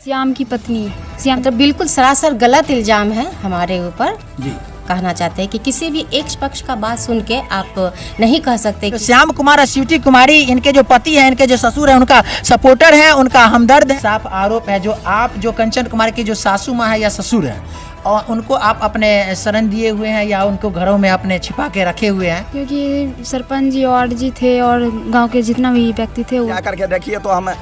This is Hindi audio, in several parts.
श्याम की पत्नी श्याम। तो बिल्कुल सरासर गलत इल्जाम है हमारे ऊपर जी। कहना चाहते हैं कि किसी भी एक पक्ष का बात सुन के आप नहीं कह सकते तो कि श्याम कुमार और स्वीटी कुमारी इनके जो पति हैं, इनके जो ससुर हैं, उनका सपोर्टर है, उनका हमदर्द है। साफ आरोप है जो आप जो कंचन कुमार की जो सासू माँ है या ससुर है और उनको आप अपने शरण दिए हुए हैं या उनको घरों में अपने छिपा के रखे हुए हैं। क्योंकि सरपंच जी वार्ड जी थे और गांव के जितना भी व्यक्ति थे वो क्या करके देखिए तो हम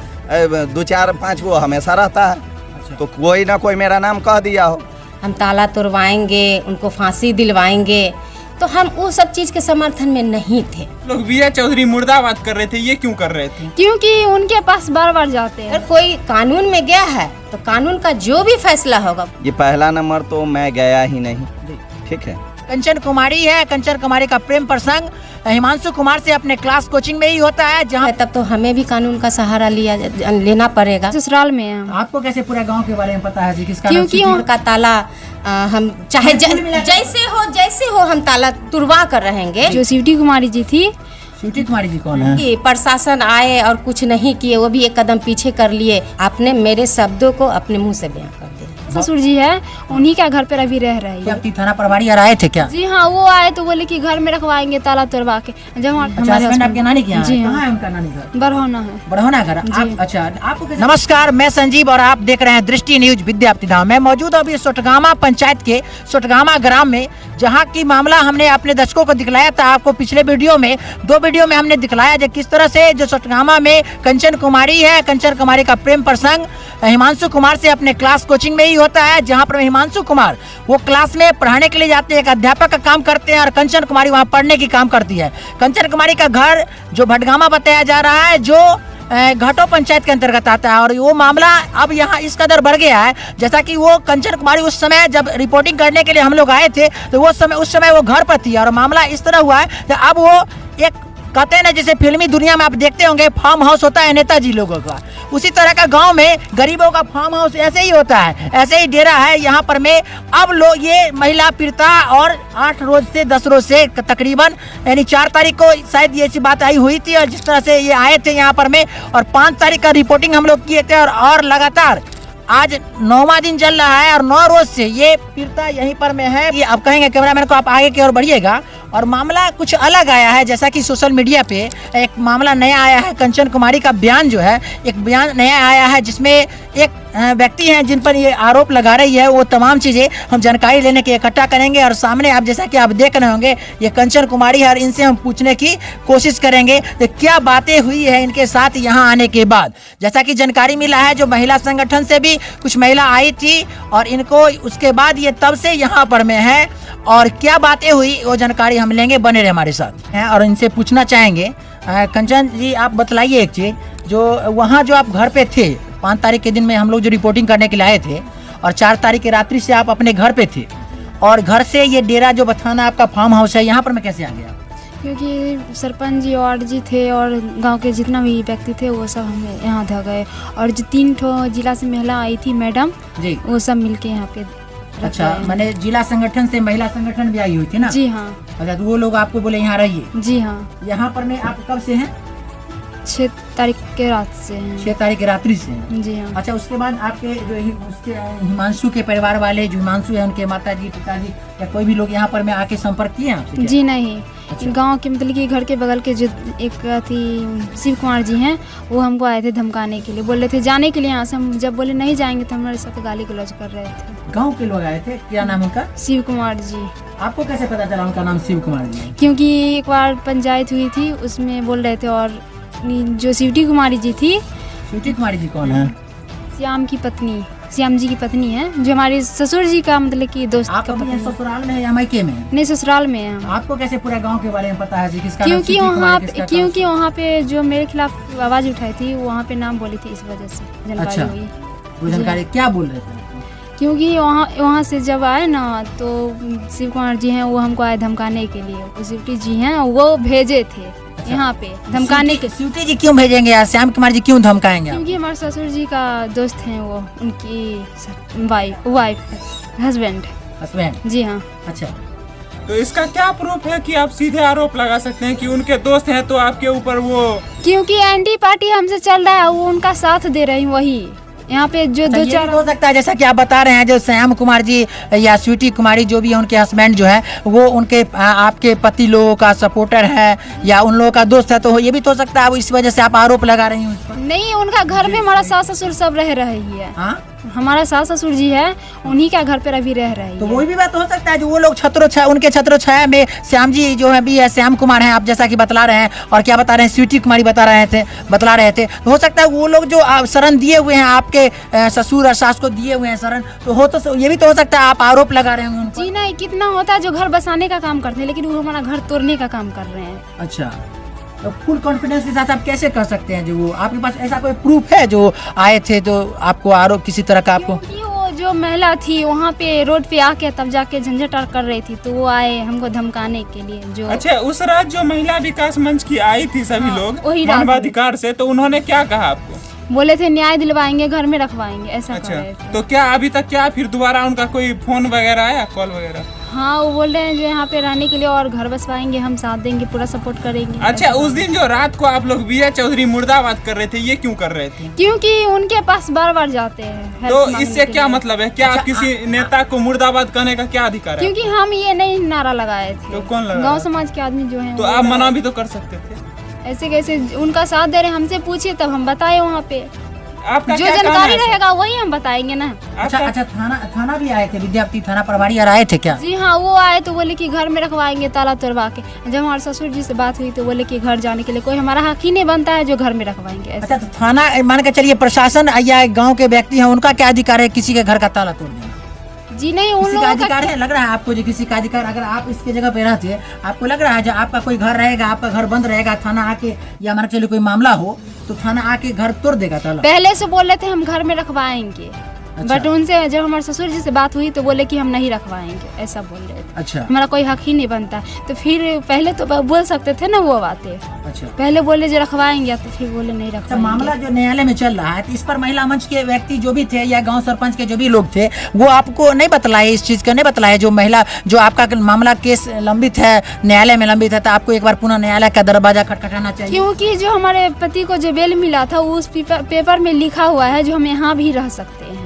2 4 5 वो हमेशा रहता है। तो कोई ना कोई मेरा नाम कह दिया हो, हम ताला तोड़वाएंगे, उनको फांसी दिलवाएंगे, तो हम उस सब चीज के समर्थन में नहीं थे। लोग विजय चौधरी मुर्दाबाद कर रहे थे, ये क्यों कर रहे थे? क्योंकि उनके पास बार बार जाते हैं। अगर कोई कानून में गया है तो कानून का जो भी फैसला होगा। ये पहला नंबर तो मैं गया ही नहीं, ठीक है। कंचन कुमारी है, कंचन कुमारी का प्रेम प्रसंग हिमांशु कुमार से अपने क्लास कोचिंग में ही होता है, जहाँ तब तो हमें भी कानून का सहारा लेना पड़ेगा। ससुराल में हैं। आपको कैसे पूरा गांव के बारे में पता है जी? किसका नाम? क्योंकि उनका ताला हम चाहे जैसे हो हम ताला तुड़वा कर रहेंगे। जो स्वीटी कुमारी जी थी, स्वीटी कुमारी जी कौन है? कि प्रशासन आए और कुछ नहीं किए, वो भी एक कदम पीछे कर लिए। आपने मेरे शब्दों को अपने मुंह से बयां कर दिया। ससुर जी है, उन्हीं का घर पर अभी रह रही क्या है। आपकी थाना प्रभारी आए थे क्या? जी हाँ, वो आए तो बोले कि घर में रखवाएंगे ताला तोड़वा के। जब अच्छा, हस्बैंड आपके नानी के यहाँ जी है? हाँ। कहाँ है उनका नानी घर? बरहोना है। बढ़ोना घर। आप अच्छा, आपको नमस्कार, मैं संजीव और आप देख रहे हैं दृष्टि न्यूज विद्यापति धाम। मैं मौजूद अभी सोटगामा पंचायत के सोटगामा ग्राम में, जहाँ की मामला हमने अपने दर्शकों को दिखलाया था। आपको पिछले वीडियो में 2 वीडियो में हमने दिखलाया जो किस तरह से जो सोटगामा में कंचन कुमारी है, कंचन कुमारी का प्रेम प्रसंग हिमांशु कुमार से अपने क्लास कोचिंग में ही होता है, जहाँ पर हिमांशु कुमार वो क्लास में पढ़ाने के लिए जाते हैं, एक अध्यापक का काम करते हैं और कंचन कुमारी वहाँ पढ़ने की काम करती है। कंचन कुमारी का घर जो भटगामा बताया जा रहा है, जो घाटो पंचायत के अंतर्गत आता है। और वो मामला अब यहाँ इस कदर बढ़ गया है, जैसा कि वो कंचन कुमारी उस समय जब रिपोर्टिंग करने के लिए हम लोग आए थे तो उस समय वो घर पर थी और मामला इस तरह हुआ है कि अब वो एक कहते हैं ना, जैसे फिल्मी दुनिया में आप देखते होंगे फार्म हाउस होता है नेताजी लोगों का, उसी तरह का गांव में गरीबों का फार्म हाउस ऐसे ही होता है, ऐसे ही डेरा है यहाँ पर में। अब लोग ये महिला पीड़िता और 8 रोज से 10 रोज से तकरीबन यानी 4 तारीख को शायद ये सी बात आई हुई थी और जिस तरह से ये आए थे यहाँ पर में और 5 तारीख का रिपोर्टिंग हम लोग किए थे और लगातार आज 9वां दिन चल रहा है और 9 रोज से ये पीड़िता यहीं पर में है। ये अब कहेंगे कैमरामैन को आप आगे की ओर बढ़िएगा। और मामला कुछ अलग आया है, जैसा कि सोशल मीडिया पे एक मामला नया आया है। कंचन कुमारी का बयान जो है, एक बयान नया आया है जिसमें एक व्यक्ति हैं जिन पर ये आरोप लगा रही है। वो तमाम चीज़ें हम जानकारी लेने के इकट्ठा करेंगे और सामने आप जैसा कि आप देख रहे होंगे ये कंचन कुमारी है और इनसे हम पूछने की कोशिश करेंगे कि क्या बातें हुई है इनके साथ यहाँ आने के बाद। जैसा कि जानकारी मिला है, जो महिला संगठन से भी कुछ महिला आई थी और इनको उसके बाद ये तब से यहाँ पर में है और क्या बातें हुई वो जानकारी हम लेंगे। बने रहे हमारे साथ हैं और इनसे पूछना चाहेंगे। कंचन जी, आप बतलाइए एक चीज़, जो वहाँ जो आप घर पे थे 5 तारीख के दिन में हम लोग जो रिपोर्टिंग करने के लिए आए थे और 4 तारीख की रात्रि से आप अपने घर पे थे और घर से ये डेरा जो बताना आपका फार्म हाउस है, यहाँ पर मैं कैसे आ गया? क्योंकि सरपंच जी वार्ड जी थे और गांव के जितना भी व्यक्ति थे वो सब हमें यहाँ धा गए और जो 3 जिला से महिला आई थी मैडम जी, वो सब मिलके यहाँ पे। अच्छा, मैंने जिला संगठन से महिला संगठन भी आई हुई थी ना? जी हाँ। अच्छा, तो वो लोग आपको बोले यहाँ रहिए? जी हाँ। यहाँ पर में आप कब से हैं? 6 तारीख के रात से हैं। 6 तारीख की रात्रि से हैं? जी हाँ। अच्छा, उसके बाद आपके जो उसके हिमांशु के परिवार वाले जो हिमांशु है उनके माताजी पिताजी या कोई भी लोग यहाँ पर में आके संपर्क किए आपसे? जी नहीं। अच्छा। गांव के मतलब कि घर के बगल के जो एक थी शिव कुमार जी हैं, वो हमको आए थे धमकाने के लिए, बोल रहे थे जाने के लिए यहाँ से। हम जब बोले नहीं जाएंगे तो हमारे साथ गाली गलौज कर रहे थे। गांव के लोग आए थे? क्या नाम उनका? शिव कुमार जी। आपको कैसे पता चला उनका नाम शिव कुमार जी है? क्योंकि एक बार पंचायत हुई थी उसमें बोल रहे थे और जो स्वीटी कुमारी जी थी। स्वीटी कुमारी जी कौन है? श्याम की पत्नी, श्याम जी की पत्नी है, जो हमारे ससुर जी का मतलब कि दोस्त आप का अपने पत्नी। ससुराल में है या मायके में? नहीं, ससुराल में है। आपको कैसे पूरा गांव के बारे में पता है जी? किसका नाम क्योंकि स्वीटी कुमारी, किसका क्योंकि नाम? वहाँ पे जो मेरे खिलाफ आवाज उठाई थी वहाँ पे नाम बोली थी, इस वजह से जानकारी अच्छा। हुई। वो जानकारी क्या बोल रहे थे? क्योंकि वहाँ से जब आए ना तो शिव कुमार जी हैं, वो हमको आए धमकाने के लिए। वो स्वीटी जी हैं, वो भेजे थे यहाँ पे धमकाने के। स्वीटी जी क्यों भेजेंगे यार? श्याम कुमार जी क्यों धमकाएंगे आप? क्योंकि हमारे ससुर जी का दोस्त हैं वो, उनकी वाइफ हस्बैंड। जी हाँ। अच्छा, तो इसका क्या प्रूफ है कि आप सीधे आरोप लगा सकते हैं कि उनके दोस्त हैं तो आपके ऊपर वो? क्योंकि एंटी पार्टी हमसे चल रहा है, वो उनका साथ दे रही वही, यहाँ पे जो अच्छा, दो ये भी चार हो सकता है जैसा कि आप बता रहे हैं जो श्याम कुमार जी या स्वीटी कुमारी जो भी है उनके हस्बैंड जो है वो उनके आपके पति लोगों का सपोर्टर है या उन लोगों का दोस्त है, तो ये भी तो हो सकता है इस वजह से आप आरोप लगा रही हैं उस पर। नहीं, उनका घर में हमारा सास ससुर सब रह रही है। हाँ, हमारा सास ससुर जी है, उन्हीं का घर पे अभी रह रही तो है। वही भी बात हो सकता है जो वो लोग उनके छत्र छाया में श्याम जी जो है भी है श्याम कुमार हैं, आप जैसा कि बतला रहे हैं और क्या बता रहे हैं स्वीटी कुमारी बतला रहे थे, तो हो सकता है वो लोग जो शरण दिए हुए हैं आपके ससुर और सास को दिए हुए हैं शरण, तो ये भी तो हो सकता है आप आरोप लगा रहे हैं उन पर। जी नहीं, कितना होता है जो घर बसाने का काम करते हैं, लेकिन वो हमारा घर तोड़ने का काम कर रहे हैं। अच्छा, तो फुल कॉन्फिडेंस के साथ आप कैसे कर सकते हैं जो वो आपके पास ऐसा कोई प्रूफ है जो आए थे तो आपको आरोप किसी तरह का आपको? क्योंकि वो जो महिला थी वहाँ पे रोड पे आके तब जाके झंझट कर रही थी, तो वो आए हमको धमकाने के लिए। जो अच्छा, उस रात जो महिला विकास मंच की आई थी सभी लोग वही रात मानवाधिकार से, तो उन्होंने क्या कहा आपको? बोले थे न्याय दिलवाएंगे, घर में रखवाएंगे, ऐसा कर अच्छा, रहे थे। तो क्या अभी तक क्या फिर दोबारा उनका कोई फोन वगैरह आया, कॉल वगैरह? हाँ, वो बोल रहे हैं जो यहाँ पे रहने के लिए और घर बसवाएंगे, हम साथ देंगे, पूरा सपोर्ट करेंगे। अच्छा, ऐसा उस दिन जो रात को आप लोग विजय चौधरी मुर्दाबाद कर रहे थे, ये क्यों कर रहे थे? क्योंकि उनके पास बार बार जाते हैं help तो मांगने इससे के क्या लिए। मतलब है? क्या अच्छा, किसी नेता को मुर्दाबाद करने का क्या अधिकार है? क्योंकि हम ये नहीं नारा लगाए थे। तो कौन लगाया? गांव समाज के आदमी जो हैं तो वो आप लगाए। मना भी तो कर सकते थे। ऐसे कैसे उनका साथ दे रहे, हमसे पूछिए तब हम बताए वहाँ पे। आपका जो क्या काम जानकारी है? रहेगा वही हम बताएंगे ना। अच्छा आपका- अच्छा, थाना भी आए थे, विद्यापति थाना प्रभारी और आए थे क्या? जी हाँ, वो आए तो बोले कि घर में रखवाएंगे ताला तोड़वा के। जब हमारे ससुर जी से बात हुई तो बोले कि घर जाने के लिए कोई हमारा हक ही नहीं बनता है जो घर में रखवाएंगे। ऐसा अच्छा, तो थाना मान के चलिए प्रशासन या गांव के व्यक्ति हैं उनका क्या अधिकार है किसी के घर का ताला तोड़ने? जी नहीं, उन किसी का लोगों अधिकार का है? लग रहा है आपको जो किसी का अधिकार, अगर आप इसके जगह पे रहते आपको लग रहा है जो आपका कोई घर रहेगा, आपका घर बंद रहेगा, थाना आके या मान के चलिए कोई मामला हो तो थाना आके घर तोड़ देगा ताला? पहले से बोल रहे थे हम घर में रखवाएंगे, अच्छा। बट उनसे जब हमारे ससुर जी से बात हुई तो बोले कि हम नहीं रखवाएंगे, ऐसा बोल रहे थे। अच्छा हमारा कोई हक ही नहीं बनता। तो फिर पहले तो बोल सकते थे ना वो बातें, अच्छा। पहले बोले जो रखवाएंगे तो फिर बोले नहीं अच्छा, मामला रखवाएंगे। जो न्यायालय में चल रहा है तो इस पर महिला मंच के व्यक्ति जो भी थे या गांव सरपंच के जो भी लोग थे वो आपको नहीं बतलाए, इस चीज का नहीं बतलाए जो महिला जो आपका मामला केस लंबित है न्यायालय में लंबित है तो आपको एक बार पुनः न्यायालय का दरवाजा खटखटाना चाहिए? क्योंकि जो हमारे पति को जो बेल मिला था उस पेपर में लिखा हुआ है जो हम यहाँ भी रह सकते हैं।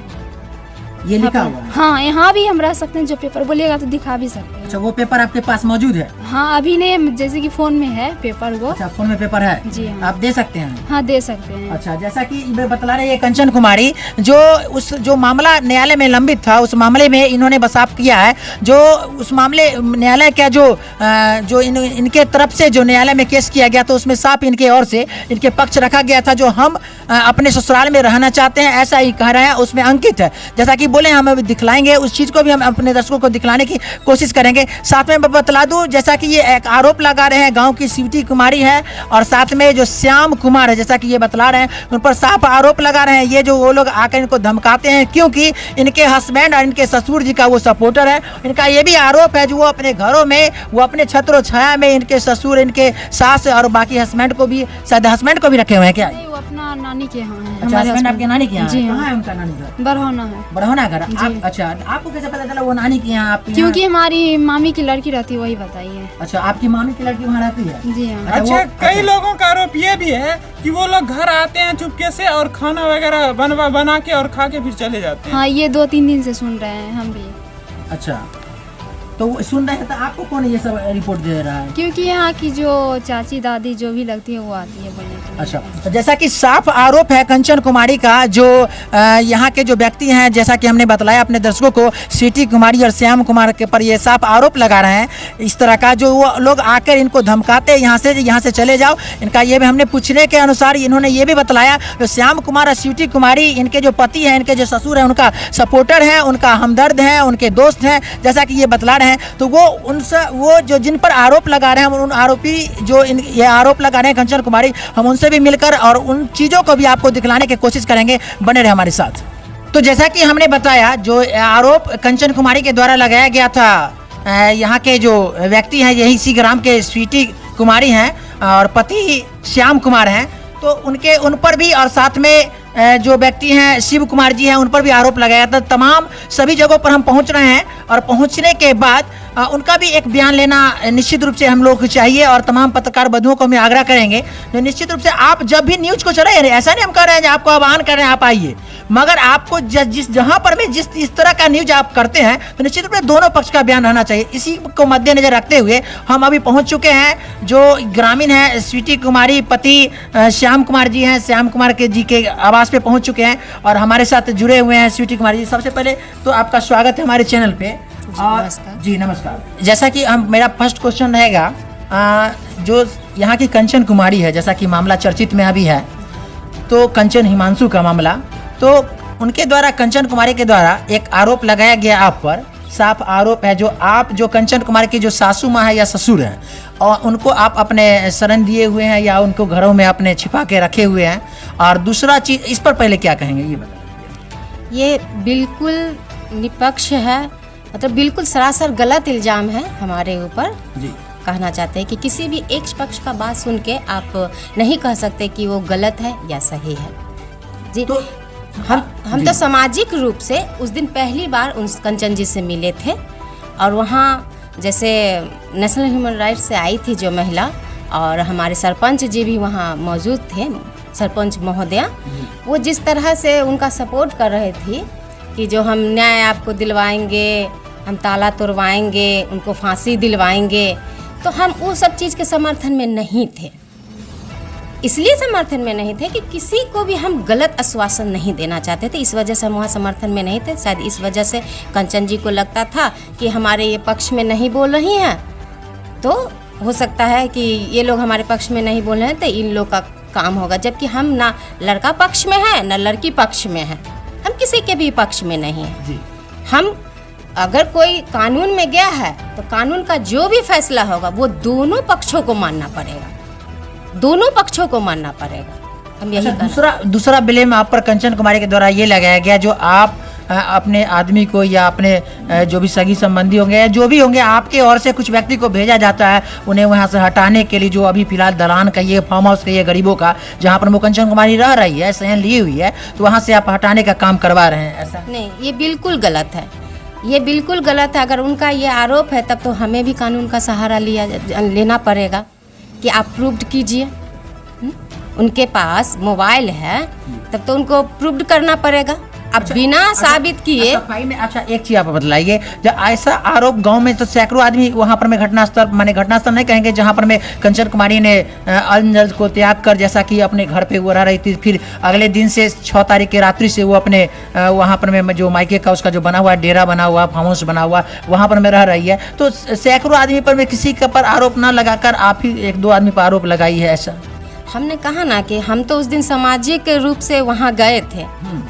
ये लिखा हुआ है? हाँ, यहाँ भी हम रह सकते हैं, जो पेपर बोलिएगा तो दिखा भी सकते हैं। अच्छा, वो पेपर आपके पास मौजूद है? हाँ, अभी नहीं, जैसे कि फोन में है पेपर वो। अच्छा, फोन में पेपर है? जी हाँ। आप दे सकते हैं? हाँ, दे सकते हैं। अच्छा, जैसा कि मैं बतला रही है कंचन कुमारी जो मामला न्यायालय में लंबित था उस मामले में इन्होंने बसाप किया है, जो उस मामले न्यायालय का जो इनके तरफ से जो न्यायालय में केस किया गया तो उसमें साफ इनके ओर से इनके पक्ष रखा गया था जो हम अपने ससुराल में रहना चाहते हैं ऐसा ही कह रहे हैं, उसमें अंकित है। जैसा कि बोले हम अभी दिखलाएंगे उस चीज़ को भी हम अपने दर्शकों को दिखलाने की कोशिश करेंगे। साथ में बतला दूं जैसा कि ये एक आरोप लगा रहे हैं गांव की स्वीटी कुमारी है और साथ में जो श्याम कुमार है जैसा कि ये बतला रहे हैं उन पर साफ आरोप लगा रहे हैं, ये जो वो लोग आकर इनको धमकाते हैं क्योंकि इनके हस्बैंड और इनके ससुर जी का वो सपोर्टर है। इनका ये भी आरोप है जो वो अपने घरों में वो अपने छत्रो छाया में इनके ससुर इनके सास और बाकी हस्बैंड को भी शायद हस्बैंड को भी रखे हुए हैं क्या? नहीं, वो अपना नानी के यहाँ है। अच्छा, हस्बैंड आपके नानी के यहाँ? जी कहाँ हाँ, है उनका नानी घर? बरहोना है। बढ़ौना घर? जी। आप अच्छा, आपको कैसे पता चला वो नानी के यहाँ आपके यहाँ? क्योंकि हमारी मामी की लड़की रहती है, वही बताई है। अच्छा, आपकी मामी की लड़की वहाँ रहती है? जी हाँ। अच्छा, वो- कई लोगों का आरोप ये भी है कि वो लोग घर आते हैं चुपके से और खाना वगैरह बना के और खा के फिर चले जाते हैं। हाँ, ये 2-3 दिन से सुन रहे हैं हम भी। अच्छा, तो वो सुन रहे हैं तो आपको कौन ये सब रिपोर्ट दे रहा है? क्योंकि यहाँ की जो चाची दादी जो भी लगती है वो आती है बोलने के लिए। अच्छा, तो जैसा कि साफ आरोप है कंचन कुमारी का जो यहाँ के जो व्यक्ति हैं जैसा कि हमने बतलाया अपने दर्शकों को स्वीटी कुमारी और श्याम कुमार के पर ये साफ आरोप लगा रहे हैं इस तरह का जो वो लोग आकर इनको धमकाते हैं यहाँ से चले जाओ। इनका ये भी हमने पूछने के अनुसार इन्होंने ये भी बतलाया जो श्याम कुमार और स्वीटी कुमारी इनके जो पति हैं इनके जो ससुर हैं उनका सपोर्टर हैं, उनका हमदर्द हैं, उनके दोस्त हैं जैसा कि ये बतला रहे हैं। तो वो जो जिन पर आरोप लगा रहे हैं हम उन आरोपी जो ये आरोप लगा रहे हैं कंचन कुमारी हम उनसे भी मिलकर और उन चीज़ों को भी आपको दिखलाने की कोशिश करेंगे, बने रहे हमारे साथ। तो जैसा कि हमने बताया जो आरोप कंचन कुमारी के द्वारा लगाया गया था यहाँ के जो व्यक्ति हैं यही इसी ग्राम के स्वीटी कुमारी हैं और पति श्याम कुमार हैं, तो उन पर भी और साथ में जो व्यक्ति हैं शिव कुमार जी हैं उन पर भी आरोप लगाया था। तमाम सभी जगहों पर हम पहुंच रहे हैं और पहुंचने के बाद उनका भी एक बयान लेना निश्चित रूप से हम लोग को चाहिए और तमाम पत्रकार बंधुओं को हम आग्रह करेंगे जो निश्चित रूप से आप जब भी न्यूज़ को चलाइए, ऐसा नहीं हम कह रहे हैं कि आपको आह्वान कर रहे हैं आप आइए, मगर आपको जिस जहां पर भी जिस इस तरह का न्यूज आप करते हैं तो निश्चित रूप से दोनों पक्ष का बयान रहना चाहिए। इसी को मद्देनजर रखते हुए हम अभी पहुंच चुके हैं जो ग्रामीण है स्वीटी कुमारी पति श्याम कुमार जी हैं, श्याम कुमार के जी के आवास पे पहुंच चुके हैं और हमारे साथ जुड़े हुए हैं स्वीटी कुमारी जी। सबसे पहले तो आपका स्वागत है हमारे चैनल पे। नमस्कार। जी नमस्कार। जैसा कि हम मेरा फर्स्ट क्वेश्चन रहेगा जो यहाँ की कंचन कुमारी है, जैसा कि मामला चर्चित में अभी है, तो कंचन हिमांशु का मामला, तो उनके द्वारा कंचन कुमारी के द्वारा एक आरोप लगाया गया आप पर, साफ आरोप है जो आप जो कंचन कुमारी की जो सासू माँ है या ससुर हैं और उनको आप अपने शरण दिए हुए हैं या उनको घरों में अपने छिपा के रखे हुए हैं। और दूसरा चीज़ इस पर पहले क्या कहेंगे ये बताइए। ये बिल्कुल निष्पक्ष है, मतलब बिल्कुल सरासर गलत इल्ज़ाम है हमारे ऊपर। जी कहना चाहते हैं कि किसी भी एक पक्ष का बात सुन के आप नहीं कह सकते कि वो गलत है या सही है। जी तो हम तो सामाजिक रूप से उस दिन पहली बार उन कंचन जी से मिले थे और वहाँ जैसे नेशनल ह्यूमन राइट्स से आई थी जो महिला, और हमारे सरपंच जी भी वहाँ मौजूद थे, सरपंच महोदया, वो जिस तरह से उनका सपोर्ट कर रहे थे कि जो हम न्याय आपको दिलवाएंगे, हम ताला तोड़वाएंगे, उनको फांसी दिलवाएंगे, तो हम वो सब चीज़ के समर्थन में नहीं थे। इसलिए समर्थन में नहीं थे कि किसी को भी हम गलत आश्वासन नहीं देना चाहते थे, इस वजह से हम वहाँ समर्थन में नहीं थे। शायद इस वजह से कंचन जी को लगता था कि हमारे ये पक्ष में नहीं बोल रही हैं, तो हो सकता है कि ये लोग हमारे पक्ष में नहीं बोल रहे हैं तो इन लोग का काम होगा, जबकि हम ना लड़का पक्ष में है ना लड़की पक्ष में है, हम किसी के भी पक्ष में नहीं हैं। जी हम अगर कोई कानून में गया है तो कानून का जो भी फैसला होगा वो दोनों पक्षों को मानना पड़ेगा, दोनों पक्षों को मानना पड़ेगा। हम यही दूसरा ब्लेम आप पर कंचन कुमारी के द्वारा ये लगाया गया जो आप अपने आदमी को या अपने जो भी सगी संबंधी होंगे या जो भी होंगे आपके ओर से कुछ व्यक्ति को भेजा जाता है उन्हें वहाँ से हटाने के लिए, जो अभी फिलहाल दलान का ये फार्म हाउस का ये गरीबों का जहाँ पर वो कंचन कुमारी रह रही है, सहन ली हुई है, तो वहाँ से आप हटाने का काम करवा रहे हैं। ऐसा नहीं, ये बिल्कुल गलत है, ये बिल्कुल गलत है। अगर उनका ये आरोप है तब तो हमें भी कानून का सहारा लेना पड़ेगा कि आप प्रूव्ड कीजिए। उनके पास मोबाइल है तब तो उनको प्रूव्ड करना पड़ेगा। अब बिना साबित किए अच्छा एक चीज आप बतलाइए, जब ऐसा आरोप गांव में तो सैकड़ों आदमी वहां पर में घटनास्थल नहीं कहेंगे जहां पर में कंचन कुमारी ने अल को त्याग कर जैसा कि अपने घर पे वो रह रही थी, फिर अगले दिन से 6 तारीख की रात्रि से वो अपने वहां पर में जो मायके का उसका जो बना हुआ डेरा बना हुआ फार्म हाउस बना हुआ वहां पर में रह रही है। तो सैकड़ों आदमी पर में किसी के पर आरोप न लगाकर आप ही 1-2 आदमी पर आरोप लगाई है। ऐसा हमने कहा ना कि हम तो उस दिन सामाजिक रूप से वहाँ गए थे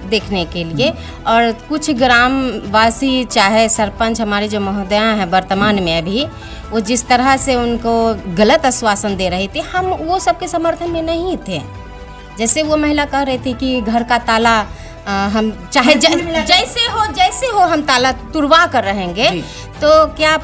देखने के लिए, और कुछ ग्रामवासी चाहे सरपंच हमारे जो महोदया हैं वर्तमान में अभी, वो जिस तरह से उनको गलत आश्वासन दे रही थी, हम वो सबके समर्थन में नहीं थे। जैसे वो महिला कह रही थी कि घर का ताला हम चाहे जैसे हो हम ताला तुड़वा कर रहेंगे, तो क्या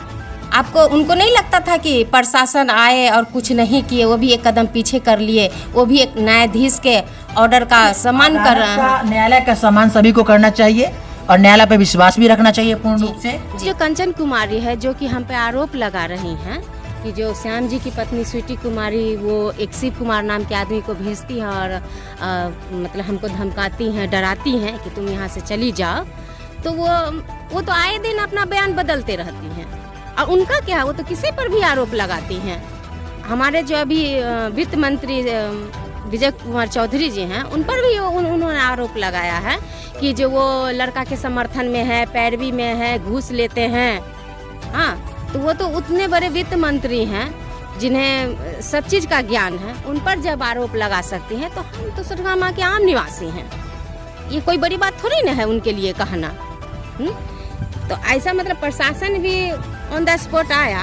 आपको उनको नहीं लगता था कि प्रशासन आए और कुछ नहीं किए, वो भी एक कदम पीछे कर लिए, वो भी एक न्यायाधीश के ऑर्डर का सम्मान कर रहे हैं। न्यायालय का सम्मान सभी को करना चाहिए और न्यायालय पे विश्वास भी रखना चाहिए पूर्ण रूप से। जो कंचन कुमारी है जो कि हम पे आरोप लगा रही हैं कि जो श्याम जी की पत्नी स्वीटी कुमारी वो एक शिव कुमार नाम के आदमी को भेजती है और मतलब हमको धमकाती हैं, डराती हैं कि तुम यहाँ से चली जाओ, तो वो तो आए दिन अपना बयान बदलते रहती हैं। और उनका क्या है, वो तो किसी पर भी आरोप लगाती हैं। हमारे जो अभी वित्त मंत्री विजय कुमार चौधरी जी हैं, उन पर भी उन्होंने आरोप लगाया है कि जो वो लड़का के समर्थन में है, पैरवी में है, घूस लेते हैं। हाँ, तो वो तो उतने बड़े वित्त मंत्री हैं जिन्हें सब चीज़ का ज्ञान है, उन पर जब आरोप लगा सकती हैं, तो हम तो सटगामा के आम निवासी हैं, ये कोई बड़ी बात थोड़ी ना है उनके लिए कहना। तो ऐसा मतलब प्रशासन भी ऑन द स्पॉट आया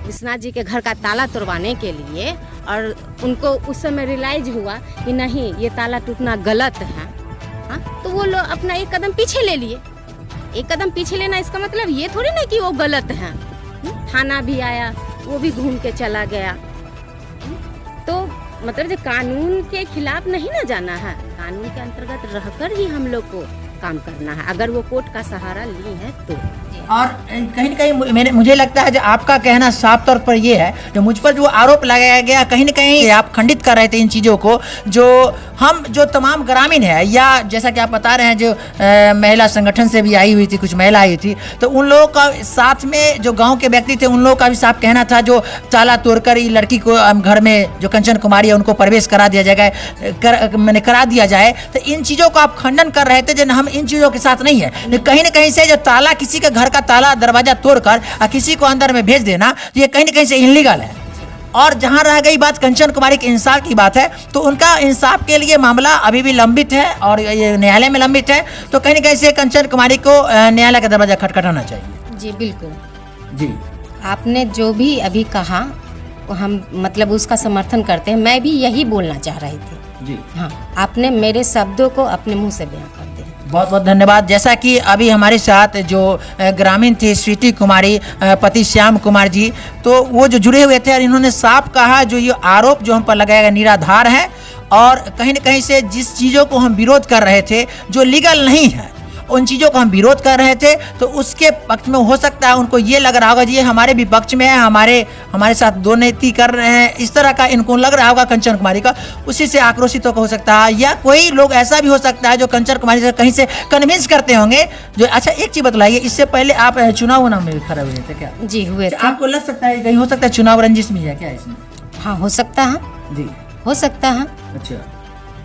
विश्वनाथ जी के घर का ताला तोड़वाने के लिए, और उनको उस समय रियलाइज हुआ कि नहीं ये ताला टूटना गलत है। हाँ, तो वो लोग अपना एक कदम पीछे ले लिए। एक कदम पीछे लेना इसका मतलब ये थोड़ी ना कि वो गलत है। थाना भी आया, वो भी घूम के चला गया। तो मतलब जो कानून के खिलाफ नहीं ना जाना है, कानून के अंतर्गत रहकर ही हम लोग को काम करना है, अगर वो कोर्ट का सहारा ली है तो। और कहीं न कहीं मुझे लगता है जो आपका कहना साफ तौर पर ये है, जो मुझ पर जो आरोप लगाया गया कहीं न कहीं आप खंडित कर रहे थे इन चीज़ों को, जो हम जो तमाम ग्रामीण है या जैसा कि आप बता रहे हैं जो महिला संगठन से भी आई हुई थी, कुछ महिला आई थी, तो उन लोगों का साथ में जो गांव के व्यक्ति थे उन लोगों का भी साफ कहना था जो ताला तोड़कर ये लड़की को घर में जो कंचन कुमारी है उनको प्रवेश करा दिया जाएगा, मैंने करा दिया जाए। तो इन चीज़ों को आप खंडन कर रहे थे जो हम इन चीज़ों के साथ नहीं है। कहीं न कहीं से जो ताला किसी के घर का ताला दरवाजा तोड़कर किसी को अंदर में भेज देना, तो ये कहीं न कहीं से इनलीगल है। और जहां रह गई बात कंचन कुमारी के इंसाफ की बात है, तो उनका इंसाफ के लिए मामला अभी भी लंबित है और ये न्यायालय में लंबित है, तो कहीं न कहीं से कंचन कुमारी को न्यायालय का दरवाजा खटखटाना चाहिए। जी बिल्कुल जी, आपने जो भी अभी कहा हम मतलब उसका समर्थन करते हैं। मैं भी यही बोलना चाह रही थी। जी हाँ, आपने मेरे शब्दों को अपने मुंह से बयां कर दिया। बहुत बहुत धन्यवाद। जैसा कि अभी हमारे साथ जो ग्रामीण थी स्वीटी कुमारी, पति श्याम कुमार जी, तो वो जो जुड़े हुए थे और इन्होंने साफ कहा जो ये आरोप जो हम पर लगाया गया निराधार है, और कहीं न कहीं से जिस चीज़ों को हम विरोध कर रहे थे जो लीगल नहीं है उन चीज़ों को हम विरोध कर रहे थे, तो उसके पक्ष में हो सकता है उनको ये लग रहा होगा जी ये हमारे विपक्ष में है, हमारे साथ दो नीति कर रहे हैं, इस तरह का इनको लग रहा होगा कंचन कुमारी का, उसी से आक्रोशित हो सकता है। या कोई लोग ऐसा भी हो सकता है जो कंचन कुमारी से कहीं से कन्विंस करते होंगे जो। अच्छा एक चीज़ बतलाइए, इससे पहले आप चुनाव में खड़े हुए थे क्या? जी हुए थे। आपको लग सकता है कहीं हो सकता है चुनाव रंजिश में है क्या इसमें? हाँ हो सकता है, जी हो सकता है अच्छा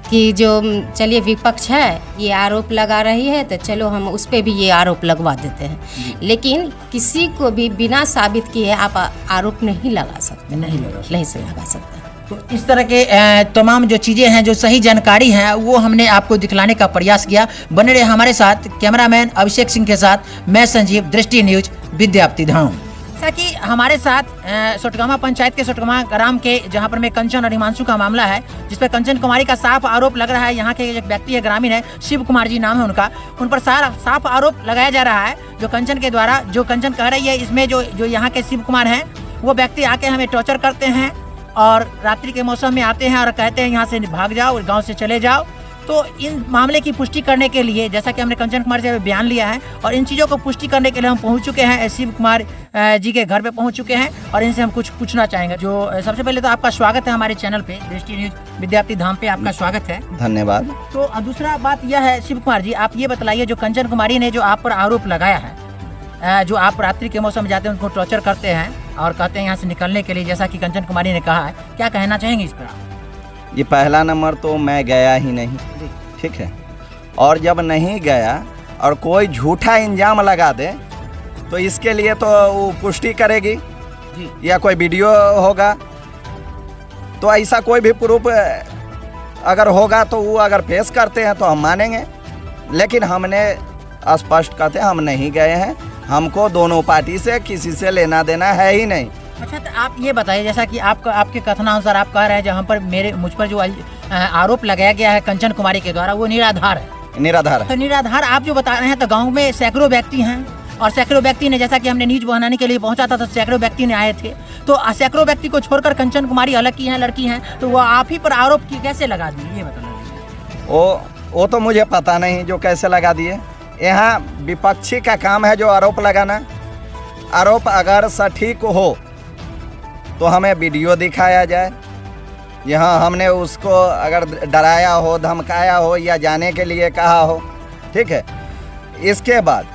कि जो चलिए विपक्ष है ये आरोप लगा रही है तो चलो हम उस पर भी ये आरोप लगवा देते हैं, लेकिन किसी को भी बिना साबित किए आप आरोप नहीं लगा सकते, नहीं से लगा सकते। तो इस तरह के तमाम जो चीज़ें हैं जो सही जानकारी हैं वो हमने आपको दिखलाने का प्रयास किया। बने रहे हमारे साथ, कैमरामैन अभिषेक सिंह के साथ मैं संजीव, दृष्टि न्यूज विद्याप्ति धाम। जैसा कि हमारे साथ सोटगामा पंचायत के सोटगामा ग्राम के जहां पर में कंचन और हिमांशु का मामला है, जिस पर कंचन कुमारी का साफ आरोप लग रहा है। यहाँ के एक व्यक्ति है, ग्रामीण है, शिव कुमार जी नाम है उनका, उन पर साफ आरोप लगाया जा रहा है जो कंचन के द्वारा, जो कंचन कह रही है इसमें जो यहाँ के शिव कुमार हैं वो व्यक्ति आके हमें टॉर्चर करते हैं और रात्रि के मौसम में आते हैं और कहते हैं यहाँ से भाग जाओ, गाँव से चले जाओ। तो इन मामले की पुष्टि करने के लिए जैसा कि हमने कंचन कुमार से बयान लिया है और इन चीज़ों को पुष्टि करने के लिए हम पहुंच चुके हैं, शिव कुमार जी के घर पे पहुंच चुके हैं और इनसे हम कुछ पूछना चाहेंगे। जो सबसे पहले तो आपका स्वागत है हमारे चैनल पे, दृष्टि न्यूज विद्याप्ति धाम पे आपका स्वागत है। धन्यवाद। तो दूसरा बात यह है शिव कुमार जी, आप ये बताइए जो कंचन कुमारी ने जो आप पर आरोप लगाया है, जो आप रात्रि के मौसम में जाते हैं उनको टॉर्चर करते हैं और कहते हैं यहाँ से निकलने के लिए, जैसा कि कंचन कुमारी ने कहा है, क्या कहना चाहेंगे इस पर आप? ये पहला नंबर तो मैं गया ही नहीं, ठीक है, और जब नहीं गया और कोई झूठा इंजाम लगा दे तो इसके लिए तो वो पुष्टि करेगी या कोई वीडियो होगा, तो ऐसा कोई भी प्रूफ अगर होगा तो वो अगर पेश करते हैं तो हम मानेंगे, लेकिन हमने स्पष्ट कहते हैं हम नहीं गए हैं, हमको दोनों पार्टी से किसी से लेना देना है ही नहीं। अच्छा, तो आप ये बताइए, जैसा कि आपके कथनानुसार आप कह रहे हैं जहाँ पर मुझ पर जो आरोप लगाया गया है कंचन कुमारी के द्वारा वो निराधार है। निराधार है। तो निराधार आप जो बता रहे हैं, तो गांव में सैकड़ों व्यक्ति हैं और सैकड़ों व्यक्ति ने, जैसा कि हमने न्यूज बनाने के लिए पहुंचा था तो सैकड़ों व्यक्ति ने आए थे, तो सैकड़ों व्यक्ति को छोड़कर कंचन कुमारी अलग की हैं, लड़की हैं, तो वो आप ही पर आरोप की कैसे लगा दिए ये बता। वो तो मुझे पता नहीं जो कैसे लगा दिए। यहाँ विपक्षी का काम है जो आरोप लगाना। आरोप अगर सटीक हो तो हमें वीडियो दिखाया जाए, यहाँ हमने उसको अगर डराया हो, धमकाया हो या जाने के लिए कहा हो, ठीक है। इसके बाद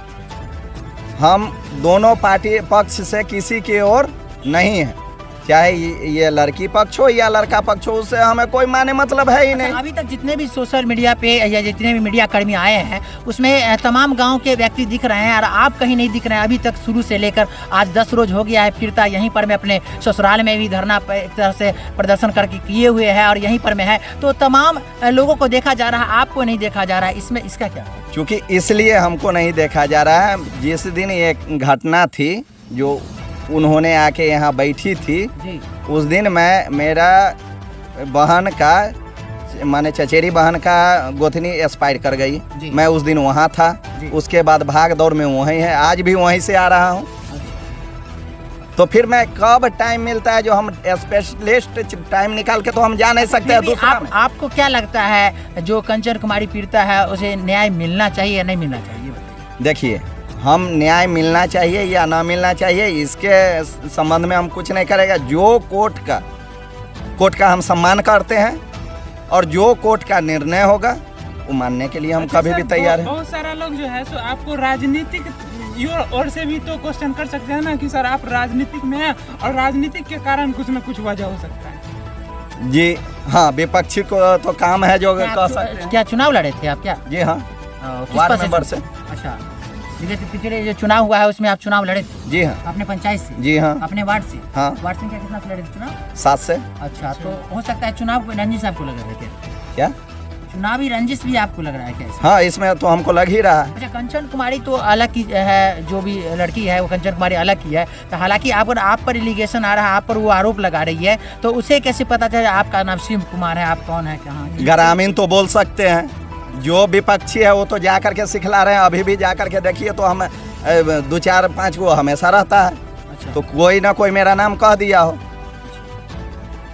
हम दोनों पार्टी पक्ष से किसी की ओर नहीं है, चाहे ये लड़की पक्ष हो या लड़का पक्ष हो, उससे हमें कोई माने मतलब है ही नहीं। अभी तक जितने भी सोशल मीडिया पे या जितने भी मीडिया कर्मी आए हैं उसमें तमाम गांव के व्यक्ति दिख रहे हैं और आप कहीं नहीं दिख रहे हैं अभी तक, शुरू से लेकर आज 10 रोज हो गया है फिरता यहीं पर मैं अपने ससुराल में भी धरना एक तरह से प्रदर्शन करके किए हुए है और यहीं पर मैं है, तो तमाम लोगों को देखा जा रहा है, आपको नहीं देखा जा रहा है, इसमें इसका क्या? क्योंकि इसलिए हमको नहीं देखा जा रहा है, जिस दिन एक घटना थी जो उन्होंने आके यहाँ बैठी थी जी। उस दिन मेरा बहन का माने चचेरी बहन का गोतनी एक्सपायर कर गई, मैं उस दिन वहाँ था, उसके बाद भाग दौड़ में वहीं है, आज भी वहीं से आ रहा हूँ। तो फिर मैं कब टाइम मिलता है जो हम स्पेशलिस्ट टाइम निकाल के तो हम जा नहीं सकते हैं फिर भी दूसरा में। आपको क्या लगता है जो कंचन कुमारी पीड़िता है उसे न्याय मिलना चाहिए या नहीं मिलना चाहिए, बताइए। देखिए, हम न्याय मिलना चाहिए या ना मिलना चाहिए इसके संबंध में हम कुछ नहीं करेगा। जो कोर्ट का हम सम्मान करते हैं और जो कोर्ट का निर्णय होगा वो मानने के लिए हम अच्छा कभी सर, भी तैयार हैं। बहुत सारा लोग जो है सो आपको राजनीतिक ओर से भी तो क्वेश्चन कर सकते हैं ना कि सर आप राजनीतिक में हैं और राजनीतिक के कारण कुछ न कुछ वजह हो सकता है। जी हाँ, विपक्षी को तो काम है जो कह सकते हैं। क्या चुनाव लड़े थे आप क्या? जी हाँ, किस वार्ड पद मेंबर से। अच्छा, जैसे पिछले जो चुनाव हुआ है उसमें आप चुनाव लड़े थे? जी हाँ। अपने पंचायत से? जी हाँ। अपने वार्ड से? हाँ। वार्ड संख्या कितना से लड़े थे चुनाव? 7 से। अच्छा, तो हो सकता है चुनाव रंजिश आपको लग रहा है क्या? चुनावी रंजिश भी आपको लग रहा है क्या? हाँ, इसमें तो हमको लग ही रहा है। अच्छा, कंचन कुमारी तो अलग की है, जो भी लड़की है वो कंचन कुमारी अलग की है, तो हालांकि आप पर एलिगेशन आ रहा है, आप पर वो आरोप लगा रही है, तो उसे कैसे पता चला आपका नाम शिव कुमार है, आप कौन है, कहाँ? ग्रामीण तो बोल सकते हैं, जो विपक्षी है वो तो जा करके सिखला रहे हैं। अभी भी जा करके देखिए तो हम 2 4 5 वो हमेशा रहता है। अच्छा। तो कोई ना कोई मेरा नाम कह दिया हो।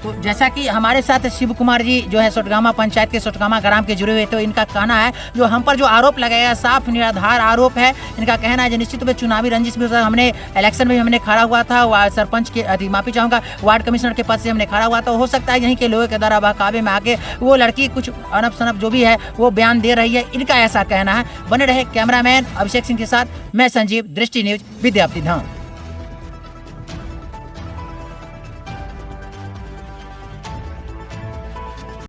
तो जैसा कि हमारे साथ शिव कुमार जी जो है सोटगामा पंचायत के सोटगामा ग्राम के जुड़े हुए, तो इनका कहना है जो हम पर जो आरोप लगाया साफ निराधार आरोप है। इनका कहना है जो निश्चित रूप से चुनावी रंजिश भी, हमने इलेक्शन में भी हमने खड़ा हुआ था, सरपंच के माफी चाहूँगा वार्ड कमिश्नर के पद से हमने खड़ा हुआ था। हो सकता है यहीं के लोगों के द्वारा बहकावे में आके वो लड़की कुछ अनप शनप जो भी है वो बयान दे रही है, इनका ऐसा कहना है। बने रहे कैमरामैन अभिषेक सिंह के साथ मैं संजीव, दृष्टि न्यूज, विद्यापति धाम।